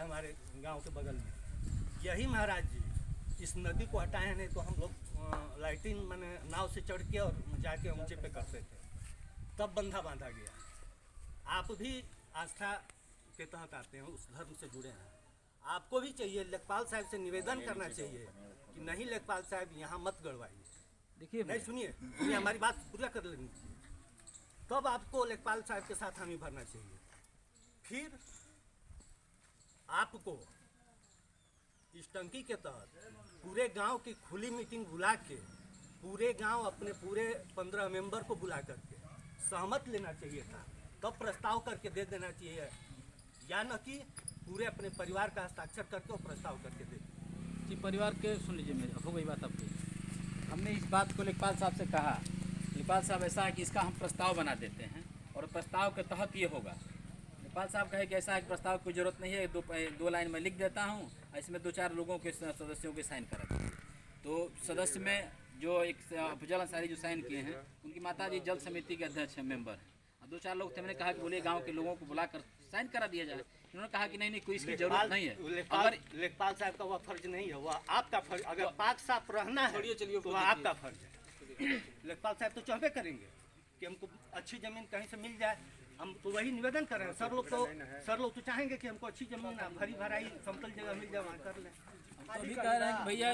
हमारे गांव के बगल में, यही महाराज जी इस नदी को हटाए, नहीं तो हम लोग लाइटिंग मैंने नाव से चढ़ के और जाके ऊंचे पे करते थे, तब बंधा बांधा गया। आप भी आस्था के तहत आते हैं, उस धर्म से जुड़े हैं, आपको भी चाहिए लेखपाल साहब से निवेदन करना चाहिए कि नहीं लेखपाल साहब यहाँ मत गड़वाइए। देखिए नहीं सुनिए, हमारी बात पूरा कर लेनी चाहिए, तब आपको लेखपाल साहब के साथ हामी भरना चाहिए। फिर आपको इस टंकी के तहत पूरे गांव की खुली मीटिंग बुला के, पूरे गांव अपने पूरे 15 मेंबर को बुला करके सहमत लेना चाहिए था, तब प्रस्ताव करके दे देना चाहिए, या न कि पूरे अपने परिवार का हस्ताक्षर करके और प्रस्ताव करके दे। जी परिवार के सुन लीजिए, मेरे हो गई बात आपकी। हमने इस बात को लेखपाल साहब से कहा, लेखपाल साहब ऐसा है कि इसका हम प्रस्ताव बना देते हैं और प्रस्ताव के तहत ये होगा। लेखपाल साहब कहे कि ऐसा है कि प्रस्ताव की जरूरत नहीं है, दो लाइन में लिख देता हूँ, इसमें 2-4 लोगों के सदस्यों के साइन करा दीजिए। तो सदस्य में जो एक अफजल अंसारी जो साइन किए हैं, उनकी माता जी जल समिति के अध्यक्ष हैं, मेंबर हैं, और 2-4 लोग थे। मैंने कहा कि बोले गाँव के लोगों को बुलाकर साइन करा दिया जाए। उन्होंने कहा कि नहीं कोई इसकी जरूरत नहीं है। अगर लेखपाल साहब का वह फर्ज नहीं है, वह आपका फर्ज, अगर पाक साफ रहना है तो वह आपका फर्ज है। लेखपाल साहब तो चाहबे करेंगे कि हमको अच्छी जमीन कहीं से मिल जाए, हम तो वही निवेदन कर रहे हैं। सर लोग तो चाहेंगे कि हमको अच्छी जमीन भरी भराई समतल जगह मिल जाए, वहाँ कर लें। अभी कह रहे हैं कि भैया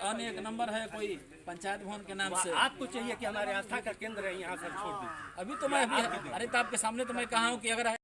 अन्य एक नंबर है कोई पंचायत भवन के नाम से, आपको चाहिए कि हमारे आस्था का केंद्र है, यहाँ सर छोड़ दीजिए। अभी तो मैं अरे तो आपके सामने तो मैं कहा हूँ कि अगर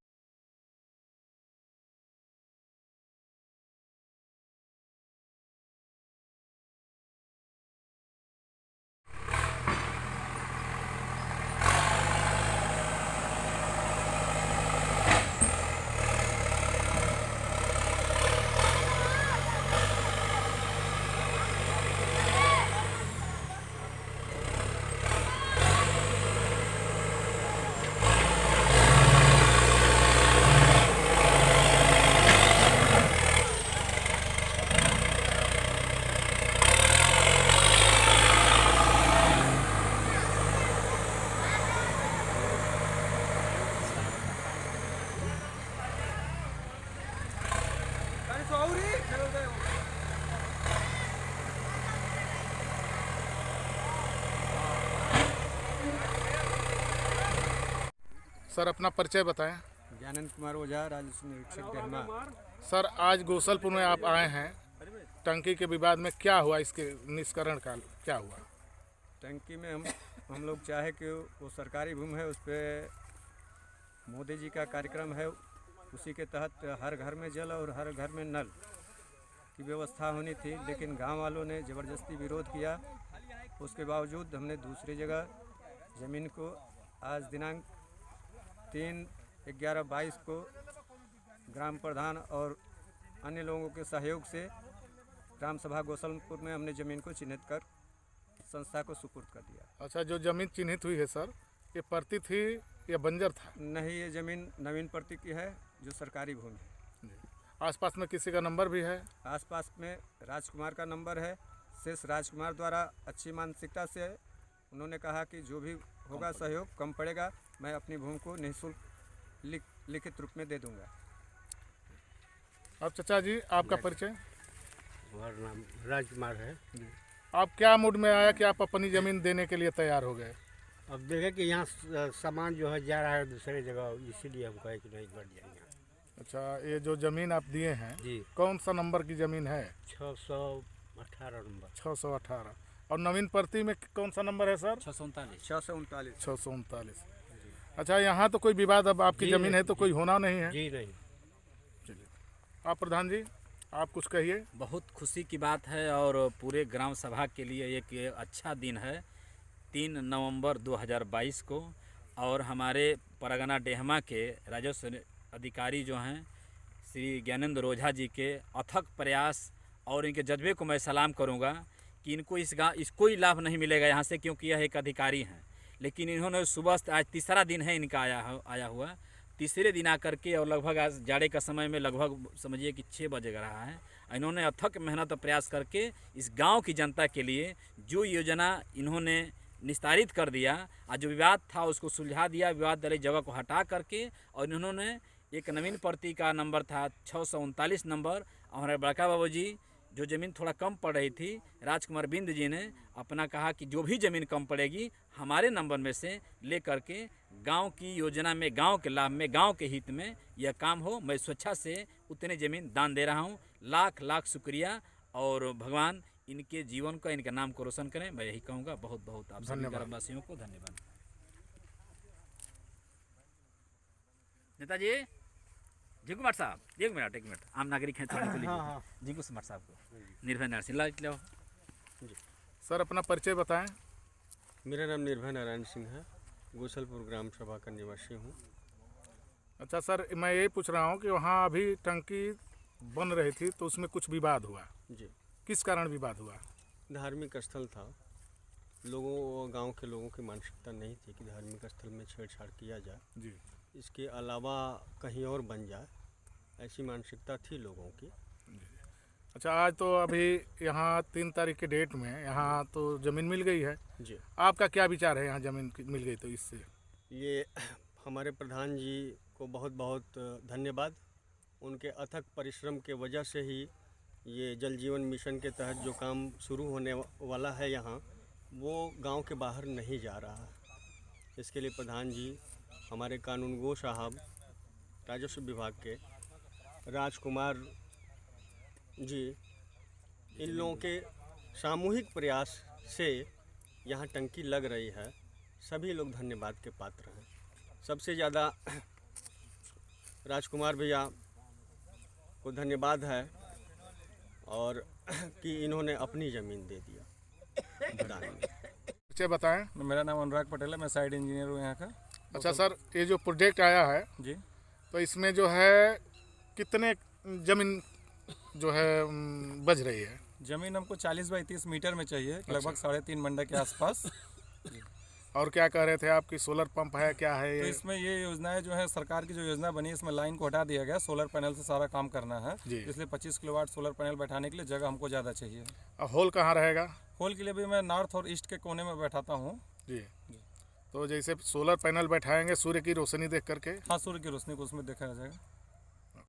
सर अपना परिचय बताएं। ज्ञानंद कुमार ओझा, राजस्व निरीक्षक डेहमा। सर आज गौसलपुर में आप आए हैं, टंकी के विवाद में क्या हुआ, इसके निष्करण का क्या हुआ? टंकी में हम लोग चाहे कि वो सरकारी भूमि है, उस पर मोदी जी का कार्यक्रम है, उसी के तहत हर घर में जल और हर घर में नल की व्यवस्था होनी थी, लेकिन गांव वालों ने ज़बरदस्ती विरोध किया। उसके बावजूद हमने दूसरी जगह ज़मीन को आज दिनांक 3/11/22 को ग्राम प्रधान और अन्य लोगों के सहयोग से ग्राम सभा गौसलपुर में हमने ज़मीन को चिन्हित कर संस्था को सुपुर्द कर दिया। अच्छा, जो ज़मीन चिन्हित हुई है सर, ये परती थी या बंजर था? नहीं, ये ज़मीन नवीन प्रति की है, जो सरकारी भूमि है। आसपास में किसी का नंबर भी है? आसपास में राजकुमार का नंबर है। शेष राजकुमार द्वारा अच्छी मानसिकता से उन्होंने कहा कि जो भी होगा सहयोग कम पड़ेगा, मैं अपनी भूमि को निःशुल्क लिखित रूप में दे दूंगा। अब चाचा जी आपका परिचय? हमारा नाम राजकुमार है। आप क्या मूड में आया कि आप अपनी ज़मीन देने के लिए तैयार हो गए? अब देखें कि यहाँ सामान जो है जा रहा है दूसरे जगह, इसीलिए हम कहे कि नहीं बढ़ जाएंगे। अच्छा, ये जो ज़मीन आप दिए हैं जी, कौन सा नंबर की ज़मीन है? 618 नंबर। 618। और नवीन प्रति में कौन सा नंबर है सर? 639। 639। अच्छा, यहाँ तो कोई विवाद, अब आपकी ज़मीन है तो कोई होना नहीं है? जी नहीं। चलिए, आप प्रधान जी आप कुछ कहिए। बहुत खुशी की बात है और पूरे ग्राम सभा के लिए एक अच्छा दिन है 3 नवंबर 2022 को। और हमारे परगना डेहमा के राजस्व अधिकारी जो हैं श्री ज्ञानेंद्र ओझा जी के अथक प्रयास और इनके जज्बे को मैं सलाम करूंगा कि इनको इसको ही लाभ नहीं मिलेगा यहाँ से, क्योंकि यह एक अधिकारी हैं, लेकिन इन्होंने सुबह आज तीसरा दिन है इनका आया हुआ, तीसरे दिन आकर के, और लगभग आज जाड़े का समय में लगभग समझिए कि 6 बज रहा है, इन्होंने अथक मेहनत और प्रयास करके इस गांव की जनता के लिए जो योजना इन्होंने निस्तारित कर दिया, आज जो विवाद था उसको सुलझा दिया, विवाद वाली जगह को हटा करके, और इन्होंने एक नवीन प्रति का नंबर था 639 नंबर। और हमारे बड़का बाबू जी जो ज़मीन थोड़ा कम पड़ रही थी, राजकुमार बिंद जी ने अपना कहा कि जो भी ज़मीन कम पड़ेगी हमारे नंबर में से ले करके गांव की योजना में, गांव के लाभ में, गांव के हित में यह काम हो। मैं स्वेच्छा से उतने ज़मीन दान दे रहा हूं। लाख लाख शुक्रिया और भगवान इनके जीवन का, इनके नाम को रोशन करें। मैं यही कहूँगा। बहुत बहुत आप सभी ग्रामवासियों को धन्यवाद। नेताजी जी कुमार साहब, एक मिनट, आम नागरिक हैं, थोड़ी को लीजिए। जी कुमार साहब को निर्भय नारायण सिंह लाइट लो जी। सर अपना परिचय बताएं। मेरा नाम निर्भय नारायण सिंह है, गोसलपुर ग्राम सभा का निवासी हूँ। अच्छा सर, मैं यही पूछ रहा हूँ कि वहाँ अभी टंकी बन रही थी तो उसमें कुछ विवाद हुआ जी। किस कारण विवाद हुआ? धार्मिक स्थल था, लोगों, गांव के लोगों की मानसिकता नहीं थी कि धार्मिक स्थल में छेड़छाड़ किया जाए जी। इसके अलावा कहीं और बन जाए, ऐसी मानसिकता थी लोगों की। अच्छा, आज तो अभी यहाँ 3 तारीख के डेट में यहाँ तो ज़मीन मिल गई है जी। आपका क्या विचार है? यहाँ ज़मीन मिल गई तो इससे ये हमारे प्रधान जी को बहुत बहुत धन्यवाद। उनके अथक परिश्रम के वजह से ही ये जल जीवन मिशन के तहत जो काम शुरू होने वाला है यहाँ, वो गांव के बाहर नहीं जा रहा है। इसके लिए प्रधान जी, हमारे कानूनगो साहब, राजस्व विभाग के राजकुमार जी, इन लोगों के सामूहिक प्रयास से यहाँ टंकी लग रही है। सभी लोग धन्यवाद के पात्र हैं। सबसे ज़्यादा राजकुमार भैया को धन्यवाद है और कि इन्होंने अपनी ज़मीन दे दिया दान में। परिचय बताएं। मेरा नाम अनुराग पटेल है, मैं साइड इंजीनियर हूँ यहाँ का। अच्छा सर, ये जो प्रोजेक्ट आया है जी, तो इसमें जो है कितने ज़मीन जो है बच रही है? ज़मीन हमको 40 बाई 30 मीटर में चाहिए, लगभग 3.5 मंडा के आसपास। और क्या कह रहे थे आप कि सोलर पंप है, क्या है तो ये? इसमें ये योजनाएं जो है, सरकार की जो योजना बनी, इसमें लाइन को हटा दिया गया, सोलर पैनल से सारा काम करना है। जी। इसलिए 25 किलोवाट सोलर पैनल बैठाने के लिए जगह हमको ज़्यादा चाहिए। और होल कहाँ रहेगा? होल के लिए भी मैं नॉर्थ और ईस्ट के कोने में बैठाता हूँ। जी। तो जैसे सोलर पैनल बैठाएंगे सूर्य की रोशनी देख करके? हाँ, सूर्य की रोशनी को उसमें देखा जाएगा।